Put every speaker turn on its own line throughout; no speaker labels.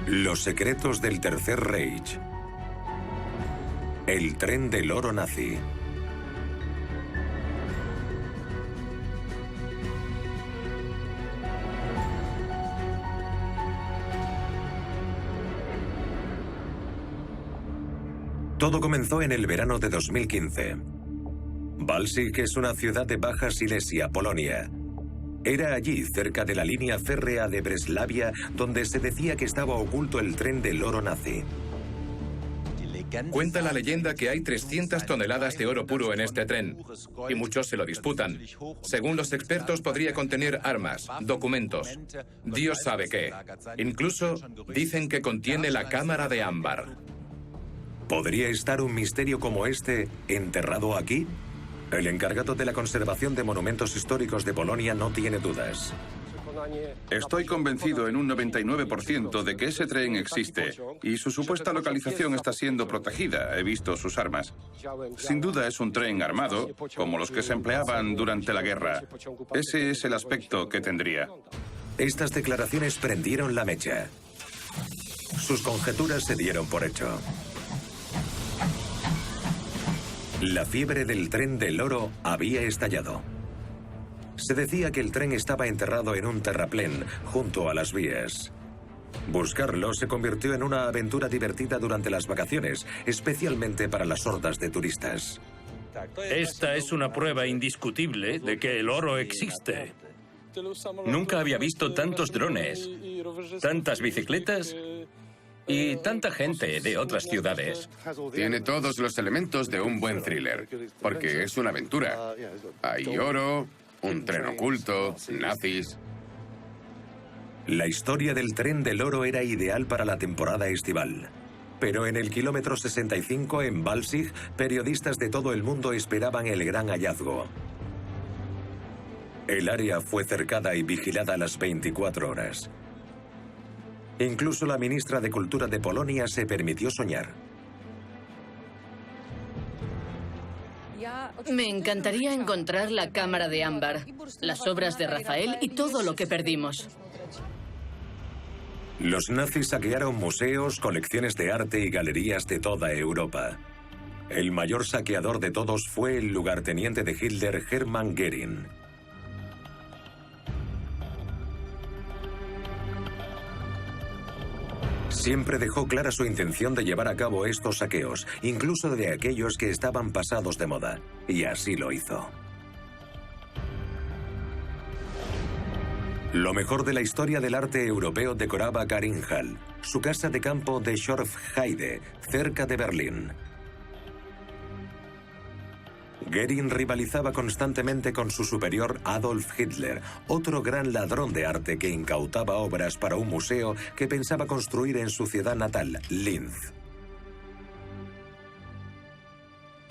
Los secretos del Tercer Reich. El tren del oro nazi. Todo comenzó en el verano de 2015. Balzig es una ciudad de Baja Silesia, Polonia. Era allí, cerca de la línea férrea de Breslavia, donde se decía que estaba oculto el tren del oro nazi.
Cuenta la leyenda que hay 300 toneladas de oro puro en este tren, y muchos se lo disputan. Según los expertos, podría contener armas, documentos, Dios sabe qué. Incluso dicen que contiene la cámara de ámbar.
¿Podría estar un misterio como este enterrado aquí? El encargado de la conservación de monumentos históricos de Polonia no tiene dudas.
Estoy convencido en un 99% de que ese tren existe y su supuesta localización está siendo protegida. He visto sus armas. Sin duda es un tren armado, como los que se empleaban durante la guerra. Ese es el aspecto que tendría.
Estas declaraciones prendieron la mecha. Sus conjeturas se dieron por hecho. La fiebre del tren del oro había estallado. Se decía que el tren estaba enterrado en un terraplén, junto a las vías. Buscarlo se convirtió en una aventura divertida durante las vacaciones, especialmente para las hordas de turistas.
Esta es una prueba indiscutible de que el oro existe. Nunca había visto tantos drones, tantas bicicletas y tanta gente de otras ciudades.
Tiene todos los elementos de un buen thriller, porque es una aventura. Hay oro, un tren oculto, nazis.
La historia del tren del oro era ideal para la temporada estival. Pero en el kilómetro 65 en Balzig, periodistas de todo el mundo esperaban el gran hallazgo. El área fue cercada y vigilada las 24 horas. Incluso la ministra de Cultura de Polonia se permitió soñar.
Me encantaría encontrar la cámara de ámbar, las obras de Rafael y todo lo que perdimos.
Los nazis saquearon museos, colecciones de arte y galerías de toda Europa. El mayor saqueador de todos fue el lugarteniente de Hitler, Hermann Göring. Siempre dejó clara su intención de llevar a cabo estos saqueos, incluso de aquellos que estaban pasados de moda, y así lo hizo. Lo mejor de la historia del arte europeo decoraba Karin Hall, su casa de campo de Schorfheide, cerca de Berlín. Göring rivalizaba constantemente con su superior Adolf Hitler, otro gran ladrón de arte que incautaba obras para un museo que pensaba construir en su ciudad natal, Linz.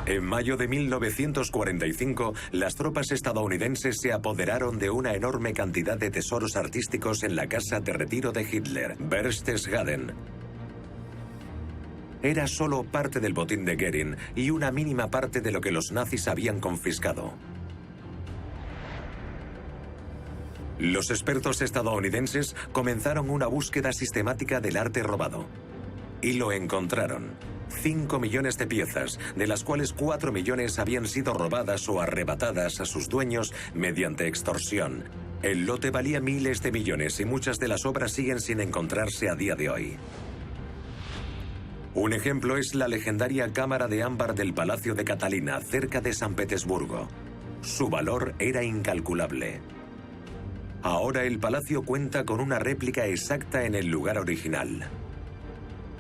En mayo de 1945, las tropas estadounidenses se apoderaron de una enorme cantidad de tesoros artísticos en la casa de retiro de Hitler, Berchtesgaden. Era solo parte del botín de Göring y una mínima parte de lo que los nazis habían confiscado. Los expertos estadounidenses comenzaron una búsqueda sistemática del arte robado. Y lo encontraron. 5 millones de piezas, de las cuales 4 millones habían sido robadas o arrebatadas a sus dueños mediante extorsión. El lote valía miles de millones y muchas de las obras siguen sin encontrarse a día de hoy. Un ejemplo es la legendaria cámara de ámbar del Palacio de Catalina, cerca de San Petersburgo. Su valor era incalculable. Ahora el palacio cuenta con una réplica exacta en el lugar original.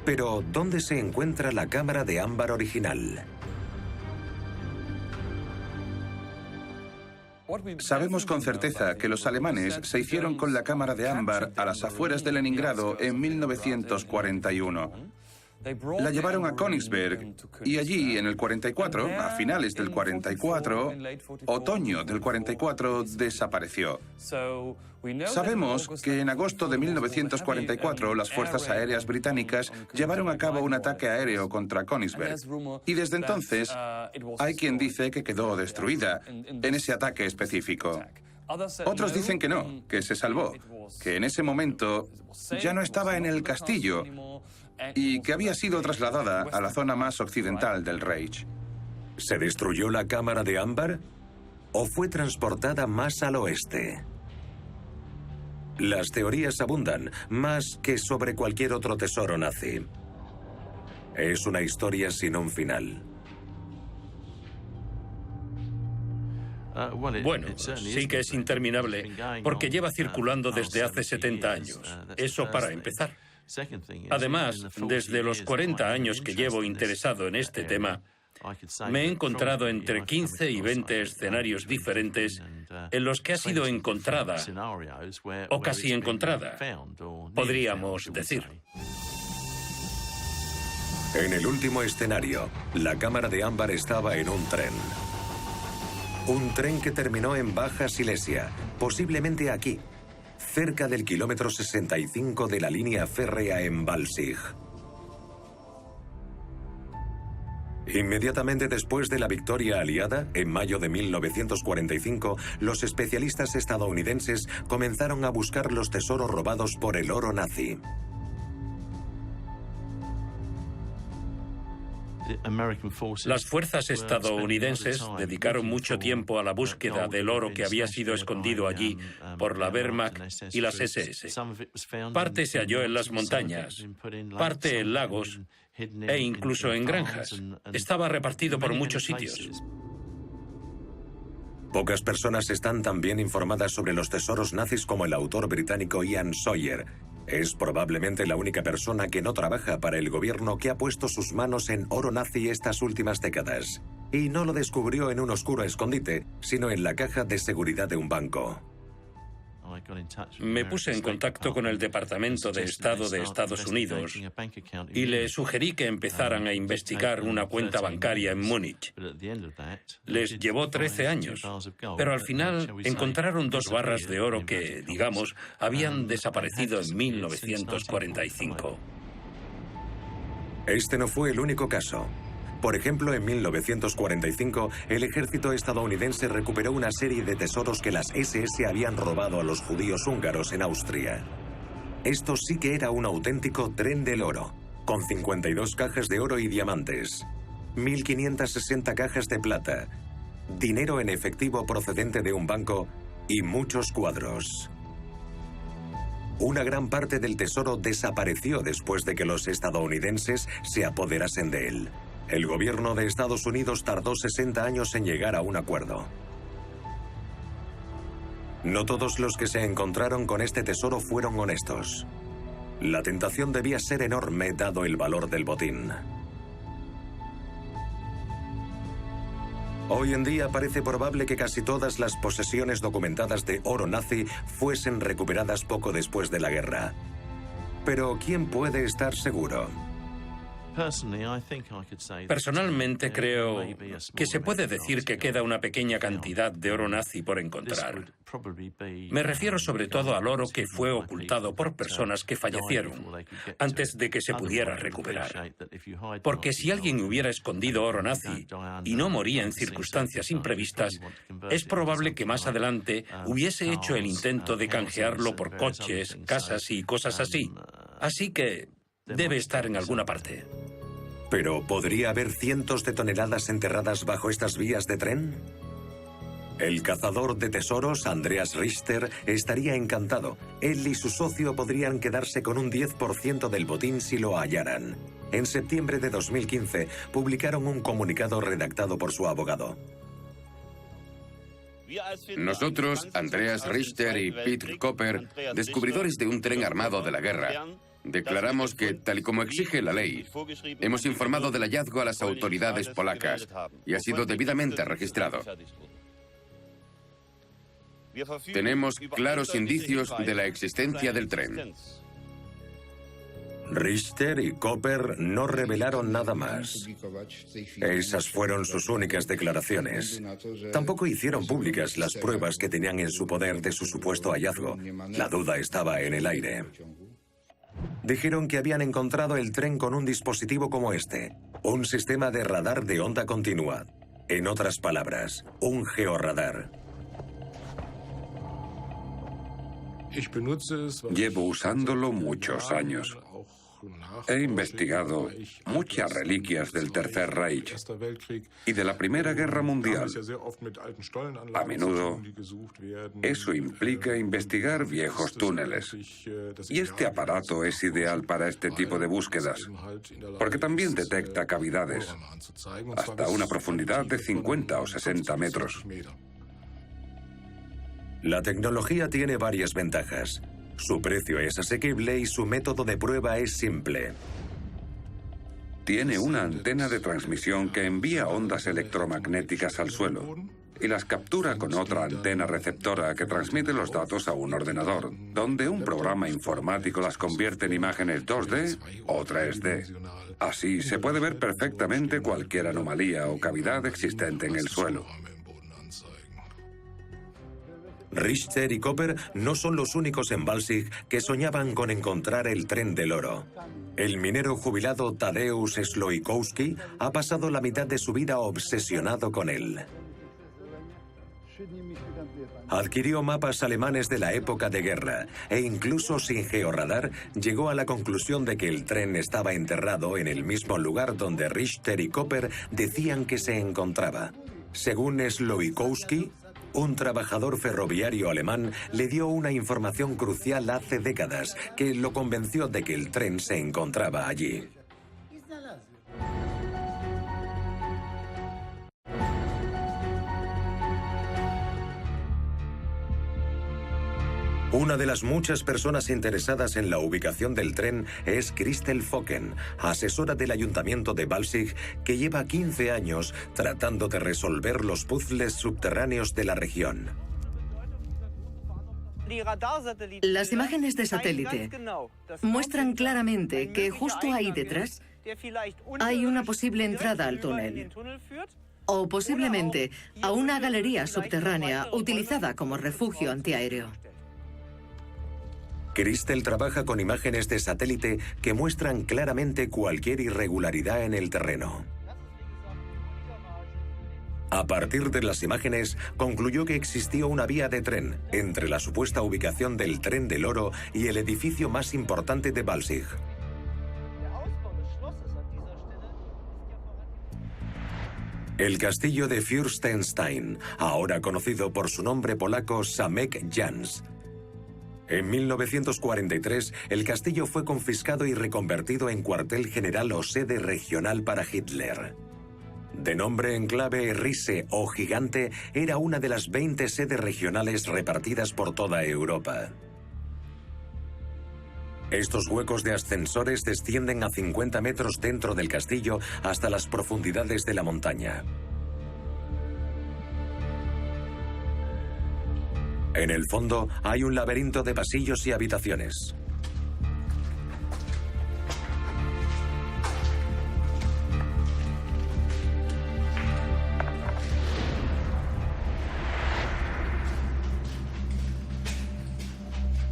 Pero, ¿dónde se encuentra la cámara de ámbar original?
Sabemos con certeza que los alemanes se hicieron con la cámara de ámbar a las afueras de Leningrado en 1941. La llevaron a Königsberg y allí en el 44, a finales del 44, otoño del 44, desapareció. Sabemos que en agosto de 1944 las fuerzas aéreas británicas llevaron a cabo un ataque aéreo contra Königsberg y desde entonces hay quien dice que quedó destruida en ese ataque específico. Otros dicen que no, que se salvó, que en ese momento ya no estaba en el castillo y que había sido trasladada a la zona más occidental del Reich.
¿Se destruyó la cámara de ámbar o fue transportada más al oeste? Las teorías abundan, más que sobre cualquier otro tesoro nazi. Es una historia sin un final.
Bueno, sí que es interminable, porque lleva circulando desde hace 70 años. Eso para empezar. Además, desde los 40 años que llevo interesado en este tema, me he encontrado entre 15 y 20 escenarios diferentes en los que ha sido encontrada, o casi encontrada, podríamos decir.
En el último escenario, la cámara de ámbar estaba en un tren. Un tren que terminó en Baja Silesia, posiblemente aquí, cerca del kilómetro 65 de la línea férrea en Balzig. Inmediatamente después de la victoria aliada, en mayo de 1945, los especialistas estadounidenses comenzaron a buscar los tesoros robados por el oro nazi.
Las fuerzas estadounidenses dedicaron mucho tiempo a la búsqueda del oro que había sido escondido allí por la Wehrmacht y las SS. Parte se halló en las montañas, parte en lagos e incluso en granjas. Estaba repartido por muchos sitios.
Pocas personas están tan bien informadas sobre los tesoros nazis como el autor británico Ian Sawyer. Es probablemente la única persona que no trabaja para el gobierno que ha puesto sus manos en oro nazi estas últimas décadas. Y no lo descubrió en un oscuro escondite, sino en la caja de seguridad de un banco.
Me puse en contacto con el Departamento de Estado de Estados Unidos y le sugerí que empezaran a investigar una cuenta bancaria en Múnich. Les llevó 13 años, pero al final encontraron 2 barras de oro que, digamos, habían desaparecido en 1945.
Este no fue el único caso. Por ejemplo, en 1945, el ejército estadounidense recuperó una serie de tesoros que las SS habían robado a los judíos húngaros en Austria. Esto sí que era un auténtico tren del oro, con 52 cajas de oro y diamantes, 1.560 cajas de plata, dinero en efectivo procedente de un banco y muchos cuadros. Una gran parte del tesoro desapareció después de que los estadounidenses se apoderasen de él. El gobierno de Estados Unidos tardó 60 años en llegar a un acuerdo. No todos los que se encontraron con este tesoro fueron honestos. La tentación debía ser enorme dado el valor del botín. Hoy en día parece probable que casi todas las posesiones documentadas de oro nazi fuesen recuperadas poco después de la guerra. Pero ¿quién puede estar seguro?
Personalmente creo que se puede decir que queda una pequeña cantidad de oro nazi por encontrar. Me refiero sobre todo al oro que fue ocultado por personas que fallecieron antes de que se pudiera recuperar. Porque si alguien hubiera escondido oro nazi y no moría en circunstancias imprevistas, es probable que más adelante hubiese hecho el intento de canjearlo por coches, casas y cosas así. Así que debe estar en alguna parte.
¿Pero podría haber cientos de toneladas enterradas bajo estas vías de tren? El cazador de tesoros, Andreas Richter, estaría encantado. Él y su socio podrían quedarse con un 10% del botín si lo hallaran. En septiembre de 2015, publicaron un comunicado redactado por su abogado.
Nosotros, Andreas Richter y Pete Cooper, descubridores de un tren armado de la guerra, declaramos que, tal y como exige la ley, hemos informado del hallazgo a las autoridades polacas y ha sido debidamente registrado. Tenemos claros indicios de la existencia del tren.
Richter y Cooper no revelaron nada más. Esas fueron sus únicas declaraciones. Tampoco hicieron públicas las pruebas que tenían en su poder de su supuesto hallazgo. La duda estaba en el aire. Dijeron que habían encontrado el tren con un dispositivo como este, un sistema de radar de onda continua. En otras palabras, un georradar.
Llevo usándolo muchos años. He investigado muchas reliquias del Tercer Reich y de la Primera Guerra Mundial. A menudo, eso implica investigar viejos túneles. Y este aparato es ideal para este tipo de búsquedas, porque también detecta cavidades, hasta una profundidad de 50 o 60 metros.
La tecnología tiene varias ventajas. Su precio es asequible y su método de prueba es simple.
Tiene una antena de transmisión que envía ondas electromagnéticas al suelo y las captura con otra antena receptora que transmite los datos a un ordenador, donde un programa informático las convierte en imágenes 2D o 3D. Así se puede ver perfectamente cualquier anomalía o cavidad existente en el suelo.
Richter y Cooper no son los únicos en Balzig que soñaban con encontrar el tren del oro. El minero jubilado Tadeusz Slojkowski ha pasado la mitad de su vida obsesionado con él. Adquirió mapas alemanes de la época de guerra e incluso sin georradar llegó a la conclusión de que el tren estaba enterrado en el mismo lugar donde Richter y Cooper decían que se encontraba. Según Slojkowski, un trabajador ferroviario alemán le dio una información crucial hace décadas que lo convenció de que el tren se encontraba allí. Una de las muchas personas interesadas en la ubicación del tren es Christel Focken, asesora del ayuntamiento de Balzig, que lleva 15 años tratando de resolver los puzzles subterráneos de la región.
Las imágenes de satélite muestran claramente que justo ahí detrás hay una posible entrada al túnel, o posiblemente a una galería subterránea utilizada como refugio antiaéreo.
Christel trabaja con imágenes de satélite que muestran claramente cualquier irregularidad en el terreno. A partir de las imágenes, concluyó que existía una vía de tren entre la supuesta ubicación del Tren del Oro y el edificio más importante de Balzig. El castillo de Fürstenstein, ahora conocido por su nombre polaco Zamek Jans. En 1943, el castillo fue confiscado y reconvertido en cuartel general o sede regional para Hitler. De nombre en clave Riese o Gigante, era una de las 20 sedes regionales repartidas por toda Europa. Estos huecos de ascensores descienden a 50 metros dentro del castillo hasta las profundidades de la montaña. En el fondo hay un laberinto de pasillos y habitaciones.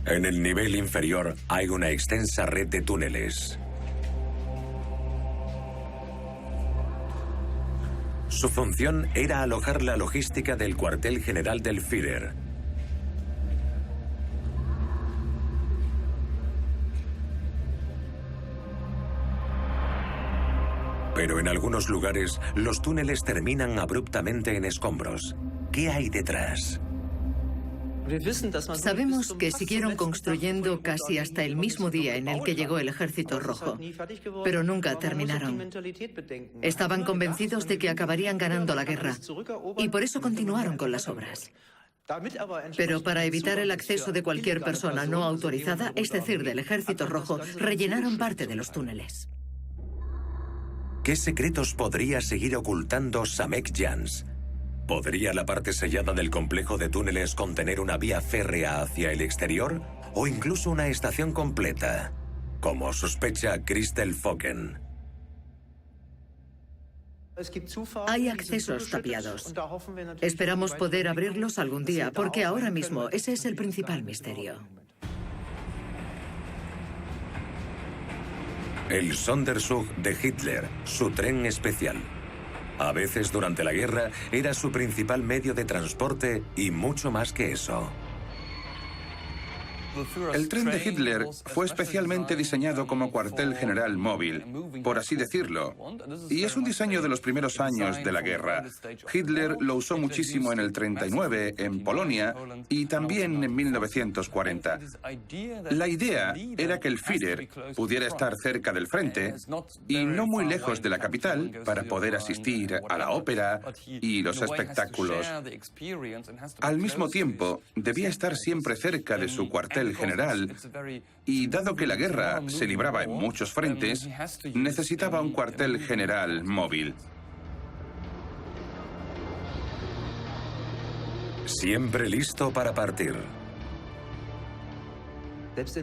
En el nivel inferior hay una extensa red de túneles. Su función era alojar la logística del cuartel general del Führer. Pero en algunos lugares, los túneles terminan abruptamente en escombros. ¿Qué hay detrás?
Sabemos que siguieron construyendo casi hasta el mismo día en el que llegó el Ejército Rojo, pero nunca terminaron. Estaban convencidos de que acabarían ganando la guerra y por eso continuaron con las obras. Pero para evitar el acceso de cualquier persona no autorizada, es decir, del Ejército Rojo, rellenaron parte de los túneles.
¿Qué secretos podría seguir ocultando Zamek Jans? ¿Podría la parte sellada del complejo de túneles contener una vía férrea hacia el exterior? ¿O incluso una estación completa? Como sospecha Christel Focken.
Hay accesos tapiados. Esperamos poder abrirlos algún día, porque ahora mismo ese es el principal misterio.
El Sonderzug de Hitler, su tren especial. A veces durante la guerra era su principal medio de transporte y mucho más que eso.
El tren de Hitler fue especialmente diseñado como cuartel general móvil, por así decirlo, y es un diseño de los primeros años de la guerra. Hitler lo usó muchísimo en el 39, en Polonia, y también en 1940. La idea era que el Führer pudiera estar cerca del frente y no muy lejos de la capital para poder asistir a la ópera y los espectáculos. Al mismo tiempo, debía estar siempre cerca de su cuartel general y, dado que la guerra se libraba en muchos frentes, necesitaba un cuartel general móvil.
Siempre listo para partir.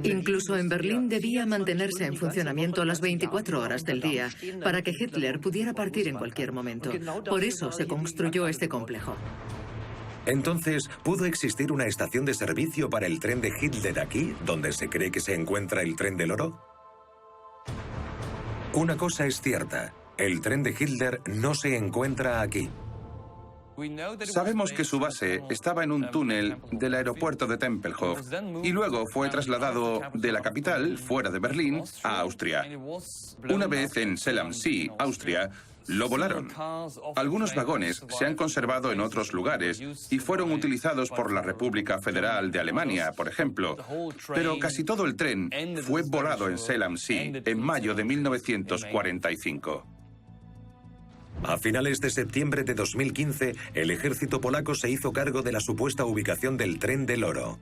Incluso en Berlín debía mantenerse en funcionamiento las 24 horas del día para que Hitler pudiera partir en cualquier momento. Por eso se construyó este complejo.
Entonces, ¿pudo existir una estación de servicio para el tren de Hitler aquí, donde se cree que se encuentra el tren del oro? Una cosa es cierta, el tren de Hitler no se encuentra aquí.
Sabemos que su base estaba en un túnel del aeropuerto de Tempelhof y luego fue trasladado de la capital, fuera de Berlín, a Austria. Una vez en Seeland-See, Austria, lo volaron. Algunos vagones se han conservado en otros lugares y fueron utilizados por la República Federal de Alemania, por ejemplo, pero casi todo el tren fue volado en Seeland-See en mayo de 1945.
A finales de septiembre de 2015, el ejército polaco se hizo cargo de la supuesta ubicación del tren del oro.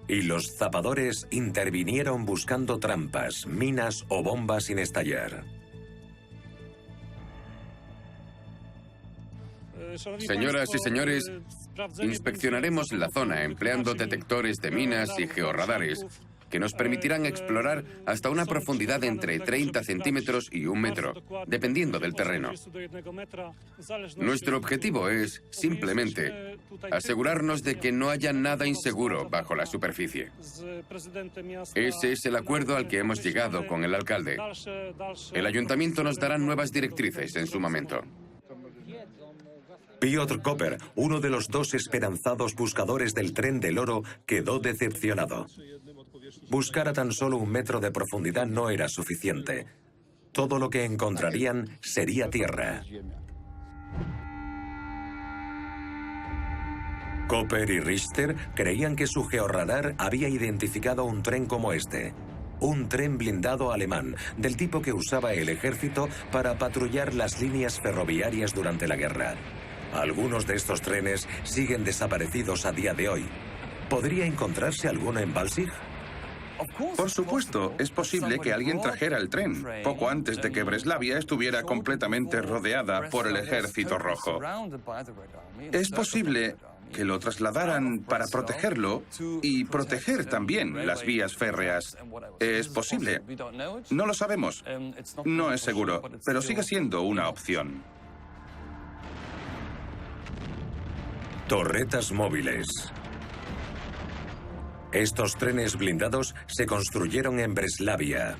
Y los zapadores intervinieron buscando trampas, minas o bombas sin estallar.
Señoras y señores, inspeccionaremos la zona empleando detectores de minas y georradares que nos permitirán explorar hasta una profundidad entre 30 centímetros y 1 metro, dependiendo del terreno. Nuestro objetivo es, simplemente, asegurarnos de que no haya nada inseguro bajo la superficie. Ese es el acuerdo al que hemos llegado con el alcalde. El ayuntamiento nos dará nuevas directrices en su momento.
Piotr Koper, uno de los 2 esperanzados buscadores del tren del oro, quedó decepcionado. Buscar a tan solo 1 metro de profundidad no era suficiente. Todo lo que encontrarían sería tierra. Koper y Richter creían que su georradar había identificado un tren como este. Un tren blindado alemán, del tipo que usaba el ejército para patrullar las líneas ferroviarias durante la guerra. Algunos de estos trenes siguen desaparecidos a día de hoy. ¿Podría encontrarse alguno en Balzig?
Por supuesto, es posible que alguien trajera el tren, poco antes de que Breslavia estuviera completamente rodeada por el Ejército Rojo. Es posible que lo trasladaran para protegerlo y proteger también las vías férreas. Es posible. No lo sabemos. No es seguro, pero sigue siendo una opción.
Torretas móviles. Estos trenes blindados se construyeron en Breslavia.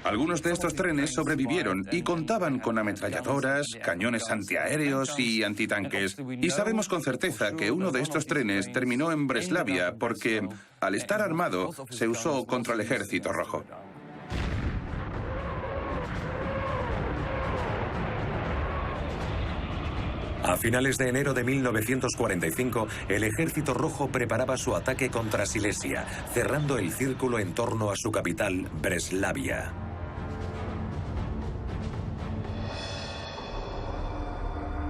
Algunos de estos trenes sobrevivieron y contaban con ametralladoras, cañones antiaéreos y antitanques. Y sabemos con certeza que uno de estos trenes terminó en Breslavia porque, al estar armado, se usó contra el Ejército Rojo.
A finales de enero de 1945, el Ejército Rojo preparaba su ataque contra Silesia, cerrando el círculo en torno a su capital, Breslavia.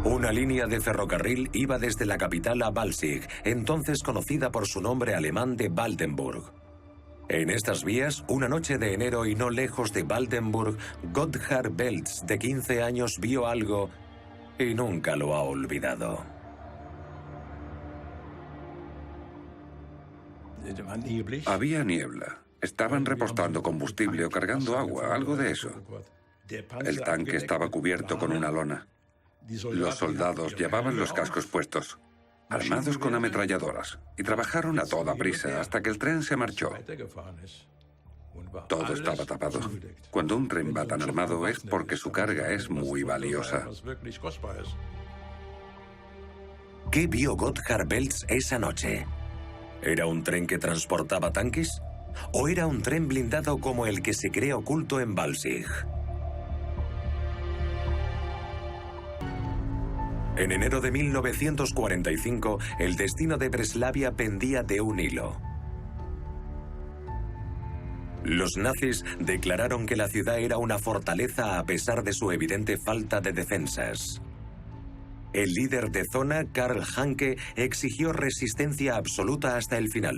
Una línea de ferrocarril iba desde la capital a Balzig, entonces conocida por su nombre alemán de Waldenburg. En estas vías, una noche de enero y no lejos de Waldenburg, Gotthard Belz, de 15 años, vio algo y nunca lo ha olvidado.
Había niebla. Estaban repostando combustible o cargando agua, algo de eso. El tanque estaba cubierto con una lona. Los soldados llevaban los cascos puestos, armados con ametralladoras, y trabajaron a toda prisa hasta que el tren se marchó. Todo estaba tapado. Cuando un tren va tan armado es porque su carga es muy valiosa.
¿Qué vio Gotthard Belz esa noche? ¿Era un tren que transportaba tanques? ¿O era un tren blindado como el que se cree oculto en Balzig? En enero de 1945, el destino de Breslavia pendía de un hilo. Los nazis declararon que la ciudad era una fortaleza a pesar de su evidente falta de defensas. El líder de zona, Karl Hanke, exigió resistencia absoluta hasta el final.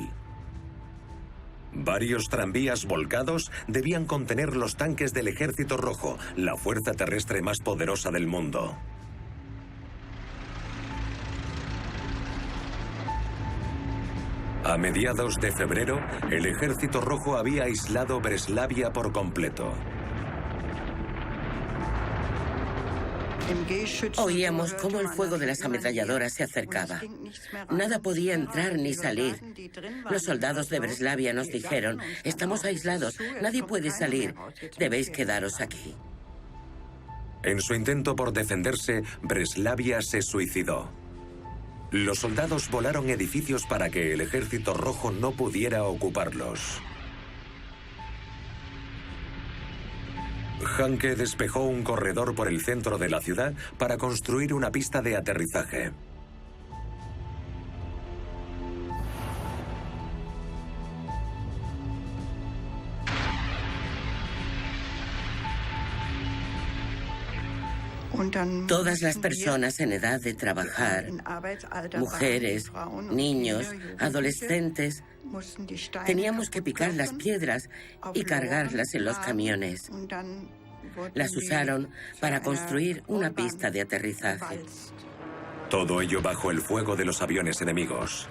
Varios tranvías volcados debían contener los tanques del Ejército Rojo, la fuerza terrestre más poderosa del mundo. A mediados de febrero, el Ejército Rojo había aislado Breslavia por completo.
Oíamos cómo el fuego de las ametralladoras se acercaba. Nada podía entrar ni salir. Los soldados de Breslavia nos dijeron: estamos aislados, nadie puede salir, debéis quedaros aquí.
En su intento por defenderse, Breslavia se suicidó. Los soldados volaron edificios para que el Ejército Rojo no pudiera ocuparlos. Hanke despejó un corredor por el centro de la ciudad para construir una pista de aterrizaje.
Todas las personas en edad de trabajar, mujeres, niños, adolescentes, teníamos que picar las piedras y cargarlas en los camiones. Las usaron para construir una pista de aterrizaje.
Todo ello bajo el fuego de los aviones enemigos.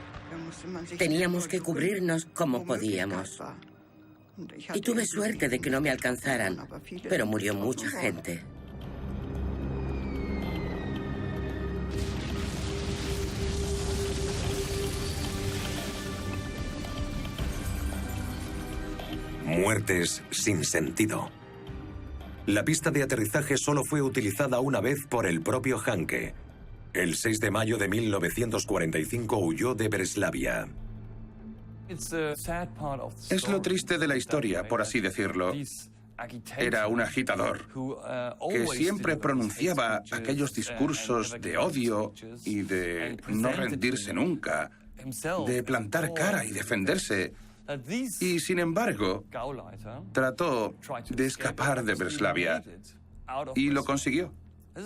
Teníamos que cubrirnos como podíamos. Y tuve suerte de que no me alcanzaran, pero murió mucha gente.
Muertes sin sentido. La pista de aterrizaje solo fue utilizada una vez por el propio Hanke. El 6 de mayo de 1945 huyó de Breslavia.
Es lo triste de la historia, por así decirlo. Era un agitador que siempre pronunciaba aquellos discursos de odio y de no rendirse nunca, de plantar cara y defenderse. Y, sin embargo, trató de escapar de Breslavia y lo consiguió.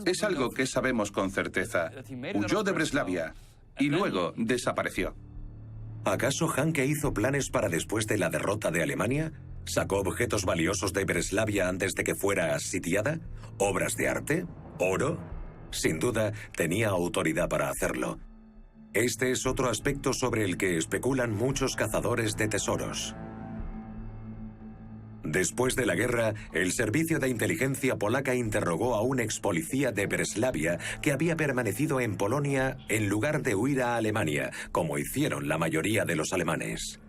Es algo que sabemos con certeza. Huyó de Breslavia y luego desapareció.
¿Acaso Hanke hizo planes para después de la derrota de Alemania? ¿Sacó objetos valiosos de Breslavia antes de que fuera sitiada? ¿Obras de arte? ¿Oro? Sin duda, tenía autoridad para hacerlo. Este es otro aspecto sobre el que especulan muchos cazadores de tesoros. Después de la guerra, el servicio de inteligencia polaca interrogó a un ex policía de Breslavia que había permanecido en Polonia en lugar de huir a Alemania, como hicieron la mayoría de los alemanes.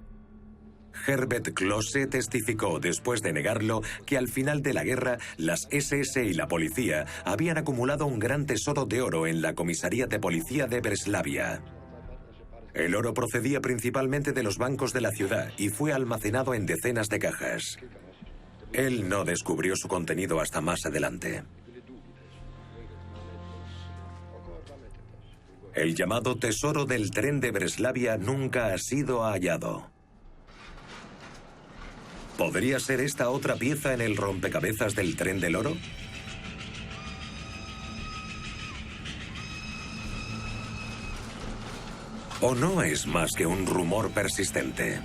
Herbert Klose testificó, después de negarlo, que al final de la guerra, las SS y la policía habían acumulado un gran tesoro de oro en la comisaría de policía de Breslavia. El oro procedía principalmente de los bancos de la ciudad y fue almacenado en decenas de cajas. Él no descubrió su contenido hasta más adelante. El llamado tesoro del tren de Breslavia nunca ha sido hallado. ¿Podría ser esta otra pieza en el rompecabezas del tren del oro? ¿O no es más que un rumor persistente?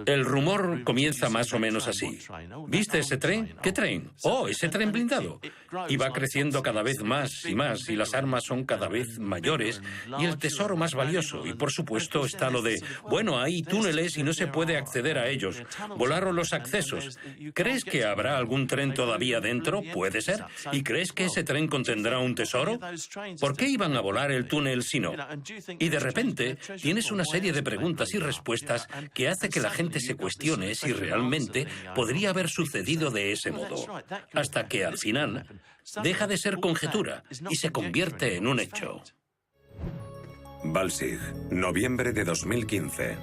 El rumor comienza más o menos así. ¿Viste ese tren? ¿Qué tren? ¡Oh, ese tren blindado! Y va creciendo cada vez más, y las armas son cada vez mayores, y el tesoro más valioso. Y por supuesto está lo de, bueno, hay túneles y no se puede acceder a ellos. Volaron los accesos. ¿Crees que habrá algún tren todavía dentro? Puede ser. ¿Y crees que ese tren contendrá un tesoro? ¿Por qué iban a volar el túnel si no? Y de repente tienes una serie de preguntas y respuestas que hace que la gente se cuestione si realmente podría haber sucedido de ese modo, hasta que al final deja de ser conjetura y se convierte en un hecho.
Balzig, noviembre de 2015.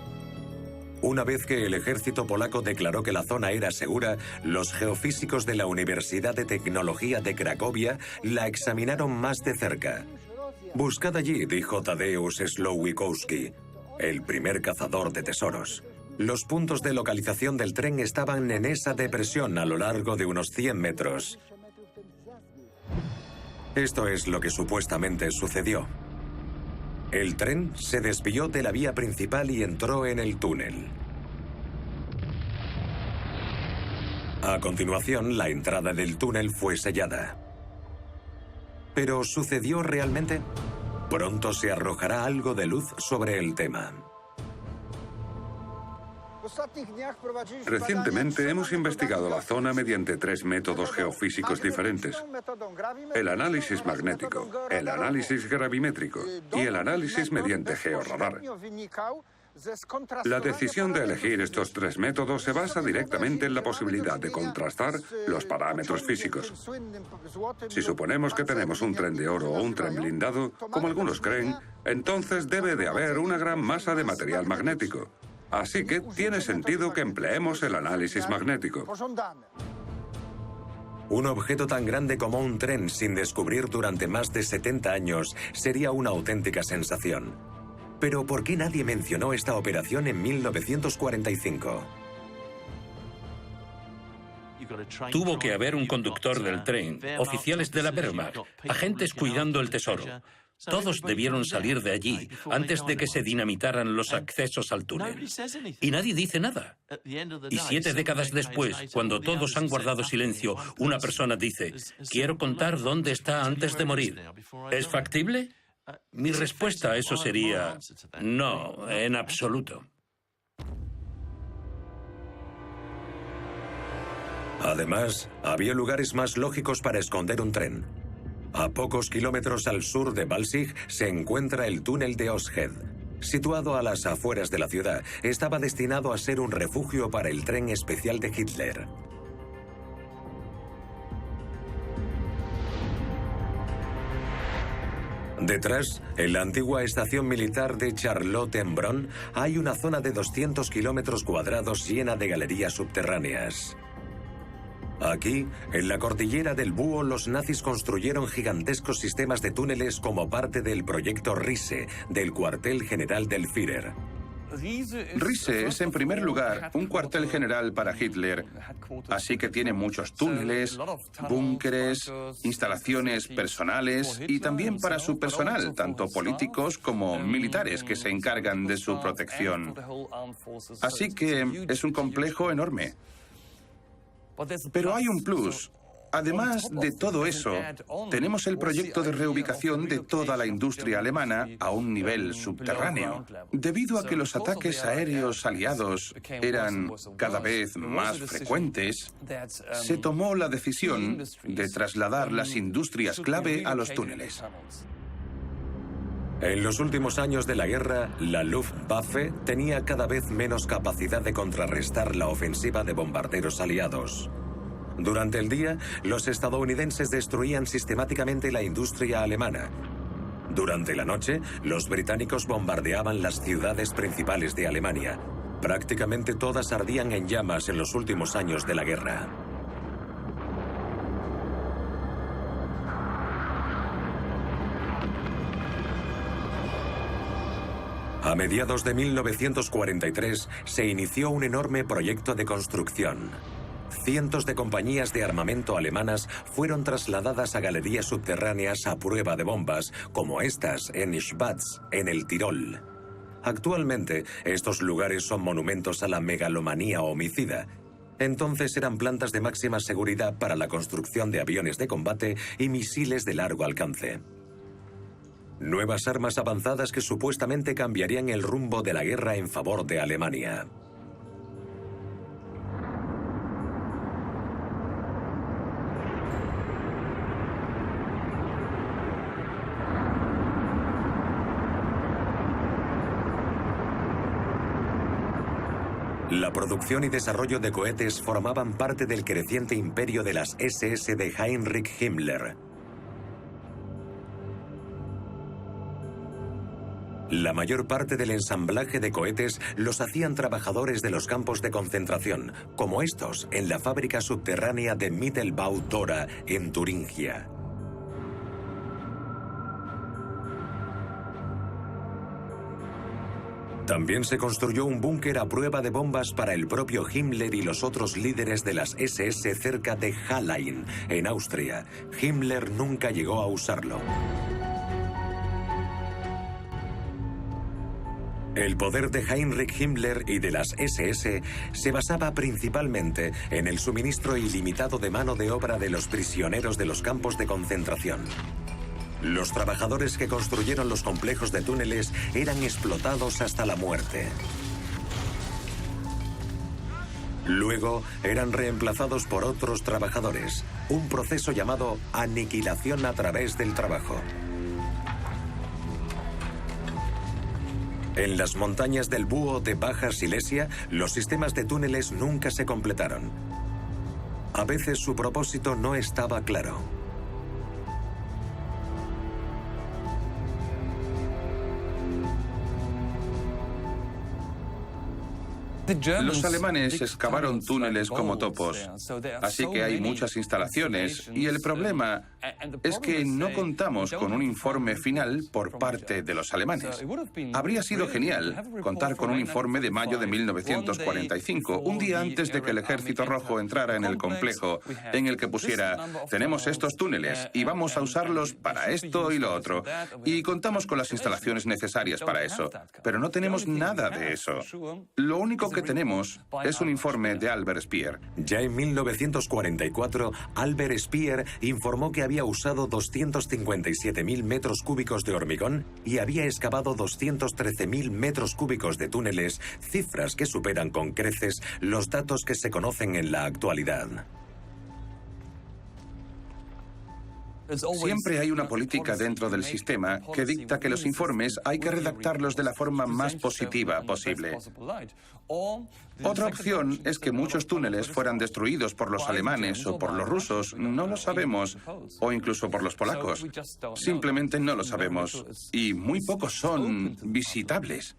Una vez que el ejército polaco declaró que la zona era segura, los geofísicos de la Universidad de Tecnología de Cracovia la examinaron más de cerca. Buscad allí, dijo Tadeusz Slowikowski, el primer cazador de tesoros. Los puntos de localización del tren estaban en esa depresión a lo largo de unos 100 metros. Esto es lo que supuestamente sucedió. El tren se desvió de la vía principal y entró en el túnel. A continuación, la entrada del túnel fue sellada. ¿Pero sucedió realmente? Pronto se arrojará algo de luz sobre el tema.
Recientemente hemos investigado la zona mediante 3 métodos geofísicos diferentes: el análisis magnético, el análisis gravimétrico y el análisis mediante georradar. La decisión de elegir estos 3 métodos se basa directamente en la posibilidad de contrastar los parámetros físicos. Si suponemos que tenemos un tren de oro o un tren blindado, como algunos creen, entonces debe de haber una gran masa de material magnético. Así que tiene sentido que empleemos el análisis magnético.
Un objeto tan grande como un tren sin descubrir durante más de 70 años sería una auténtica sensación. Pero ¿por qué nadie mencionó esta operación en 1945?
Tuvo que haber un conductor del tren, oficiales de la Wehrmacht, agentes cuidando el tesoro. Todos debieron salir de allí antes de que se dinamitaran los accesos al túnel. Y nadie dice nada. Y 7 décadas después, cuando todos han guardado silencio, una persona dice: quiero contar dónde está antes de morir. ¿Es factible? Mi respuesta a eso sería: no, en absoluto.
Además, había lugares más lógicos para esconder un tren. A pocos kilómetros al sur de Balzig se encuentra el túnel de Osched. Situado a las afueras de la ciudad, estaba destinado a ser un refugio para el tren especial de Hitler. Detrás, en la antigua estación militar de Charlottenbronn, hay una zona de 200 kilómetros cuadrados llena de galerías subterráneas. Aquí, en la cordillera del Búho, los nazis construyeron gigantescos sistemas de túneles como parte del proyecto Risse, del cuartel general del Führer.
Risse es, en primer lugar, un cuartel general para Hitler, así que tiene muchos túneles, búnkeres, instalaciones personales y también para su personal, tanto políticos como militares, que se encargan de su protección. Así que es un complejo enorme. Pero hay un plus. Además de todo eso, tenemos el proyecto de reubicación de toda la industria alemana a un nivel subterráneo. Debido a que los ataques aéreos aliados eran cada vez más frecuentes, se tomó la decisión de trasladar las industrias clave a los túneles.
En los últimos años de la guerra, la Luftwaffe tenía cada vez menos capacidad de contrarrestar la ofensiva de bombarderos aliados. Durante el día, los estadounidenses destruían sistemáticamente la industria alemana. Durante la noche, los británicos bombardeaban las ciudades principales de Alemania. Prácticamente todas ardían en llamas en los últimos años de la guerra. A mediados de 1943 se inició un enorme proyecto de construcción. Cientos de compañías de armamento alemanas fueron trasladadas a galerías subterráneas a prueba de bombas, como estas en Schwaz, en el Tirol. Actualmente, estos lugares son monumentos a la megalomanía homicida. Entonces eran plantas de máxima seguridad para la construcción de aviones de combate y misiles de largo alcance. Nuevas armas avanzadas que supuestamente cambiarían el rumbo de la guerra en favor de Alemania. La producción y desarrollo de cohetes formaban parte del creciente imperio de las SS de Heinrich Himmler. La mayor parte del ensamblaje de cohetes los hacían trabajadores de los campos de concentración, como estos en la fábrica subterránea de Mittelbau Dora, en Turingia. También se construyó un búnker a prueba de bombas para el propio Himmler y los otros líderes de las SS cerca de Hallein, en Austria. Himmler nunca llegó a usarlo. El poder de Heinrich Himmler y de las SS se basaba principalmente en el suministro ilimitado de mano de obra de los prisioneros de los campos de concentración. Los trabajadores que construyeron los complejos de túneles eran explotados hasta la muerte. Luego eran reemplazados por otros trabajadores, un proceso llamado aniquilación a través del trabajo. En las montañas del Búho de Baja Silesia, los sistemas de túneles nunca se completaron. A veces su propósito no estaba claro.
Los alemanes excavaron túneles como topos, así que hay muchas instalaciones y el problema es que no contamos con un informe final por parte de los alemanes. Habría sido genial contar con un informe de mayo de 1945, un día antes de que el Ejército Rojo entrara en el complejo, en el que pusiera: tenemos estos túneles y vamos a usarlos para esto y lo otro, y contamos con las instalaciones necesarias para eso. Pero no tenemos nada de eso. Lo único que tenemos es un informe de Albert Speer.
Ya en 1944, Albert Speer informó que había usado 257.000 metros cúbicos de hormigón y había excavado 213.000 metros cúbicos de túneles, cifras que superan con creces los datos que se conocen en la actualidad.
Siempre hay una política dentro del sistema que dicta que los informes hay que redactarlos de la forma más positiva posible. Otra opción es que muchos túneles fueran destruidos por los alemanes o por los rusos, no lo sabemos, o incluso por los polacos. Simplemente no lo sabemos, y muy pocos son visitables.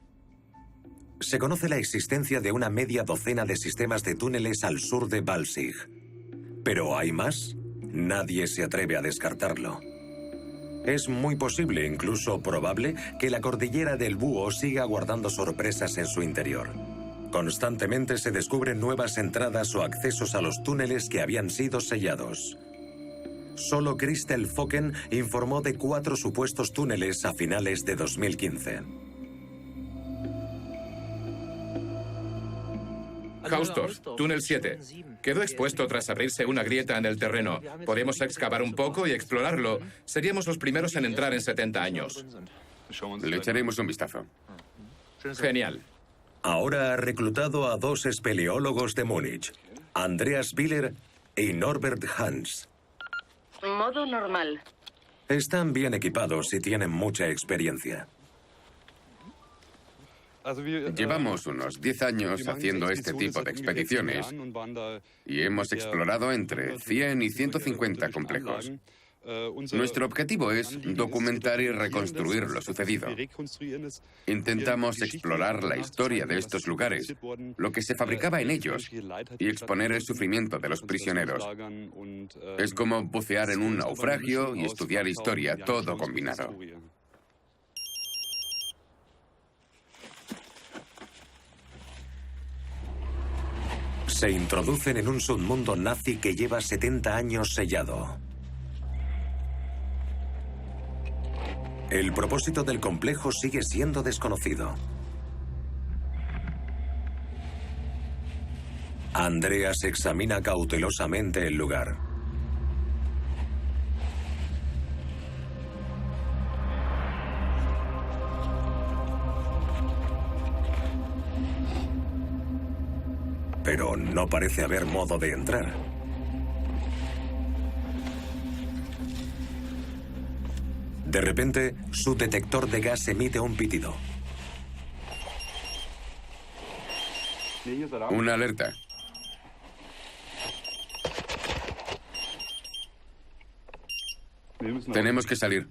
Se conoce la existencia de una media docena de sistemas de túneles al sur de Balzig. ¿Pero hay más? Nadie se atreve a descartarlo. Es muy posible, incluso probable, que la cordillera del Búho siga guardando sorpresas en su interior. Constantemente se descubren nuevas entradas o accesos a los túneles que habían sido sellados. Solo Christel Focken informó de 4 supuestos túneles a finales de 2015.
Hausdorff, túnel 7. Quedó expuesto tras abrirse una grieta en el terreno. Podemos excavar un poco y explorarlo. Seríamos los primeros en entrar en 70 años.
Le echaremos un vistazo.
Genial.
Ahora ha reclutado a 2 espeleólogos de Múnich, Andreas Willer y Norbert Hans.
Modo normal.
Están bien equipados y tienen mucha experiencia.
Llevamos unos 10 años haciendo este tipo de expediciones y hemos explorado entre 100 y 150 complejos. Nuestro objetivo es documentar y reconstruir lo sucedido. Intentamos explorar la historia de estos lugares, lo que se fabricaba en ellos, y exponer el sufrimiento de los prisioneros. Es como bucear en un naufragio y estudiar historia, todo combinado.
Se introducen en un submundo nazi que lleva 70 años sellado. El propósito del complejo sigue siendo desconocido. Andreas examina cautelosamente el lugar. Pero no parece haber modo de entrar. De repente, su detector de gas emite un pitido.
Una alerta. Tenemos que salir.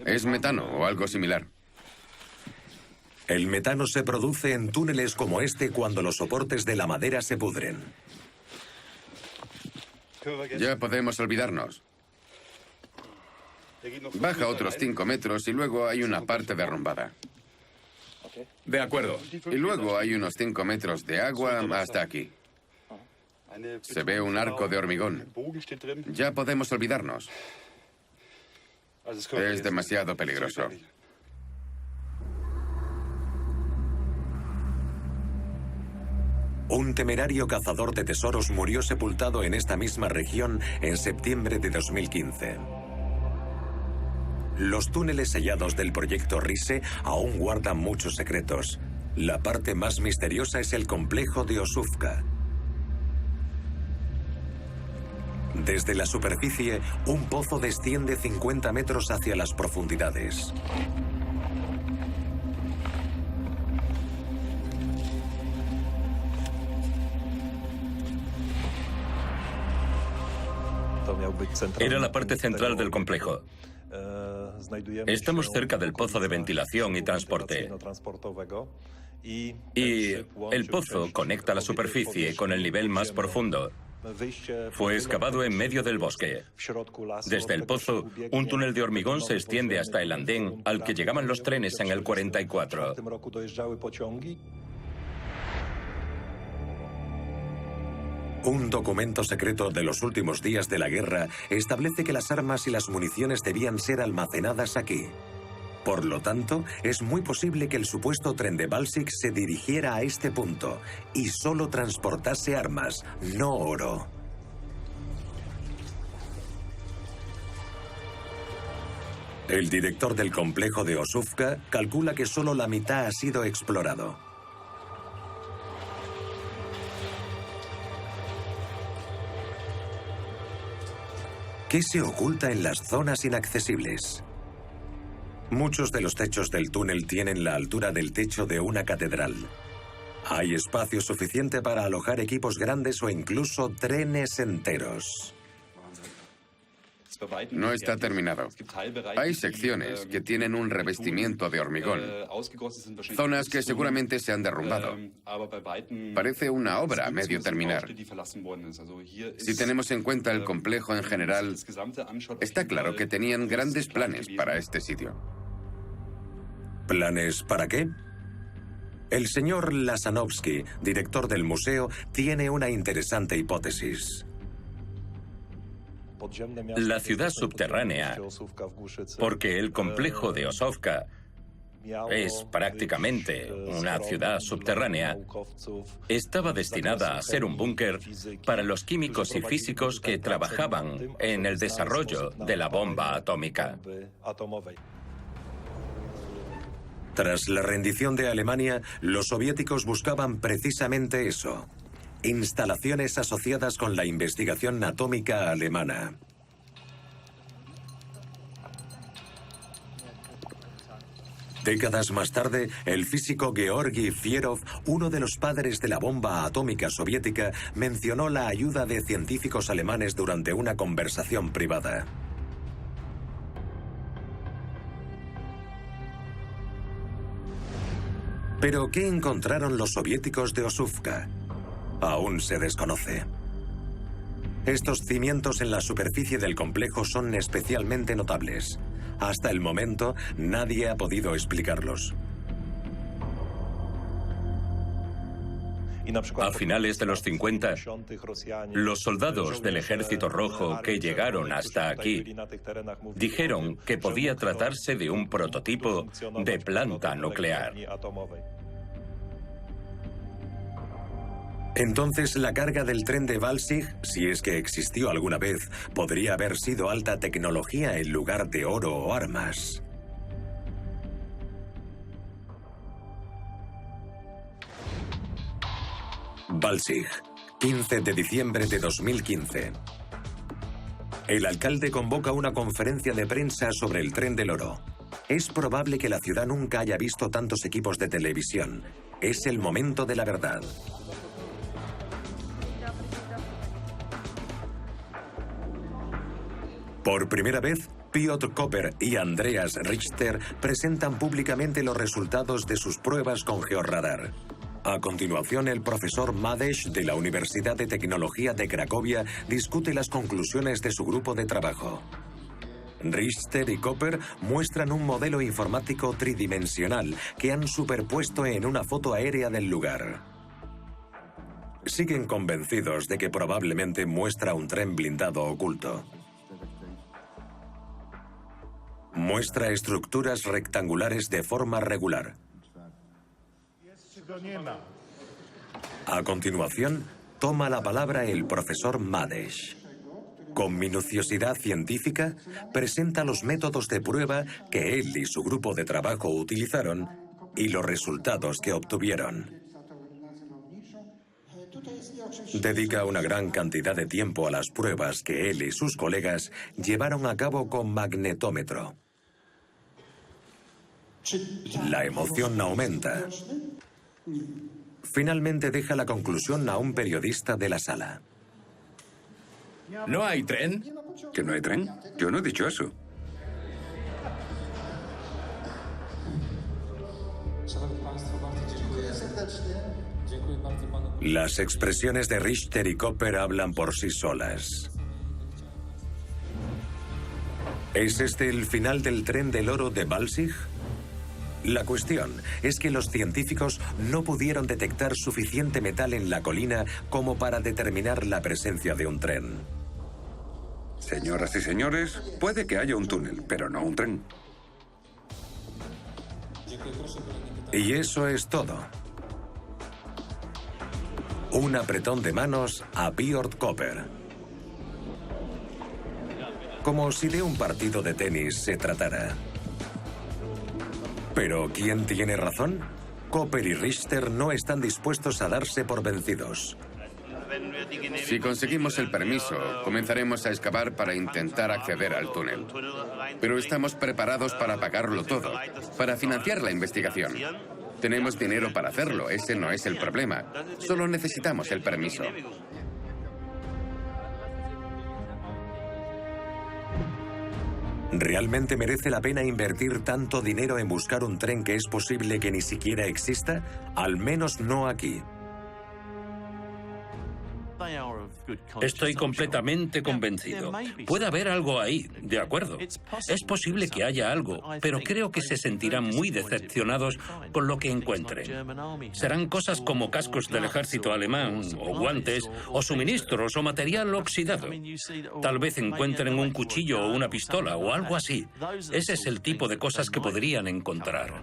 Es metano o algo similar.
El metano se produce en túneles como este cuando los soportes de la madera se pudren.
Ya podemos olvidarnos. Baja otros 5 metros y luego hay una parte derrumbada.
De acuerdo.
Y luego hay unos 5 metros de agua hasta aquí. Se ve un arco de hormigón. Ya podemos olvidarnos. Es demasiado peligroso.
Un temerario cazador de tesoros murió sepultado en esta misma región en septiembre de 2015. Los túneles sellados del proyecto RISE aún guardan muchos secretos. La parte más misteriosa es el complejo de Osufka. Desde la superficie, un pozo desciende 50 metros hacia las profundidades.
Era la parte central del complejo. Estamos cerca del pozo de ventilación y transporte. Y el pozo conecta la superficie con el nivel más profundo. Fue excavado en medio del bosque. Desde el pozo, un túnel de hormigón se extiende hasta el andén al que llegaban los trenes en el 44.
Un documento secreto de los últimos días de la guerra establece que las armas y las municiones debían ser almacenadas aquí. Por lo tanto, es muy posible que el supuesto tren de Balsic se dirigiera a este punto y solo transportase armas, no oro. El director del complejo de Osufka calcula que solo la mitad ha sido explorado. ¿Qué se oculta en las zonas inaccesibles? Muchos de los techos del túnel tienen la altura del techo de una catedral. Hay espacio suficiente para alojar equipos grandes o incluso trenes enteros.
No está terminado. Hay secciones que tienen un revestimiento de hormigón. Zonas que seguramente se han derrumbado. Parece una obra a medio terminar. Si tenemos en cuenta el complejo en general, está claro que tenían grandes planes para este sitio.
¿Planes para qué? El señor Lasanovsky, director del museo, tiene una interesante hipótesis.
La ciudad subterránea, porque el complejo de Osufka es prácticamente una ciudad subterránea, estaba destinada a ser un búnker para los químicos y físicos que trabajaban en el desarrollo de la bomba atómica.
Tras la rendición de Alemania, los soviéticos buscaban precisamente eso: instalaciones asociadas con la investigación atómica alemana. Décadas más tarde, el físico Georgi Fierov, uno de los padres de la bomba atómica soviética, mencionó la ayuda de científicos alemanes durante una conversación privada. ¿Pero qué encontraron los soviéticos de Osufka? Aún se desconoce. Estos cimientos en la superficie del complejo son especialmente notables. Hasta el momento, nadie ha podido explicarlos.
A finales de los 50, los soldados del Ejército Rojo que llegaron hasta aquí dijeron que podía tratarse de un prototipo de planta nuclear.
Entonces, la carga del tren de Balsic, si es que existió alguna vez, podría haber sido alta tecnología en lugar de oro o armas. Balsic, 15 de diciembre de 2015. El alcalde convoca una conferencia de prensa sobre el tren del oro. Es probable que la ciudad nunca haya visto tantos equipos de televisión. Es el momento de la verdad. Por primera vez, Piotr Koper y Andreas Richter presentan públicamente los resultados de sus pruebas con georradar. A continuación, el profesor Madej de la Universidad de Tecnología de Cracovia discute las conclusiones de su grupo de trabajo. Richter y Koper muestran un modelo informático tridimensional que han superpuesto en una foto aérea del lugar. Siguen convencidos de que probablemente muestra un tren blindado oculto. Muestra estructuras rectangulares de forma regular. A continuación, toma la palabra el profesor Madej. Con minuciosidad científica, presenta los métodos de prueba que él y su grupo de trabajo utilizaron y los resultados que obtuvieron. Dedica una gran cantidad de tiempo a las pruebas que él y sus colegas llevaron a cabo con magnetómetro. La emoción aumenta. Finalmente deja la conclusión a un periodista de la sala.
¿No hay tren?
¿Que no hay tren? Yo no he dicho eso.
Las expresiones de Richter y Koper hablan por sí solas. ¿Es este el final del tren del oro de Balzig? La cuestión es que los científicos no pudieron detectar suficiente metal en la colina como para determinar la presencia de un tren.
Señoras y señores, puede que haya un túnel, pero no un tren.
Y eso es todo. Un apretón de manos a Piotr Koper. Como si de un partido de tenis se tratara. Pero ¿quién tiene razón? Koper y Richter no están dispuestos a darse por vencidos.
Si conseguimos el permiso, comenzaremos a excavar para intentar acceder al túnel. Pero estamos preparados para pagarlo todo, para financiar la investigación. Tenemos dinero para hacerlo, ese no es el problema. Solo necesitamos el permiso.
¿Realmente merece la pena invertir tanto dinero en buscar un tren que es posible que ni siquiera exista? Al menos no aquí.
Estoy completamente convencido. Puede haber algo ahí, de acuerdo. Es posible que haya algo, pero creo que se sentirán muy decepcionados con lo que encuentren. Serán cosas como cascos del ejército alemán, o guantes, o suministros, o material oxidado. Tal vez encuentren un cuchillo o una pistola, o algo así. Ese es el tipo de cosas que podrían encontrar.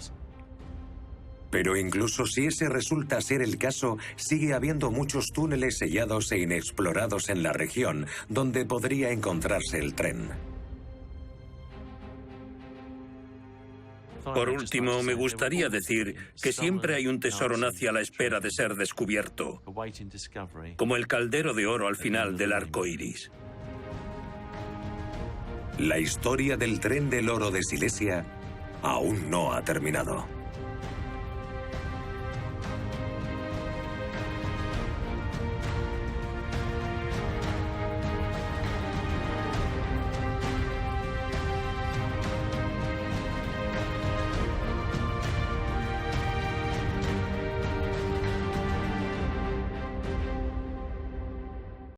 Pero incluso si ese resulta ser el caso, sigue habiendo muchos túneles sellados e inexplorados en la región donde podría encontrarse el tren.
Por último, me gustaría decir que siempre hay un tesoro nazi a la espera de ser descubierto, como el caldero de oro al final del arco iris.
La historia del tren del oro de Silesia aún no ha terminado.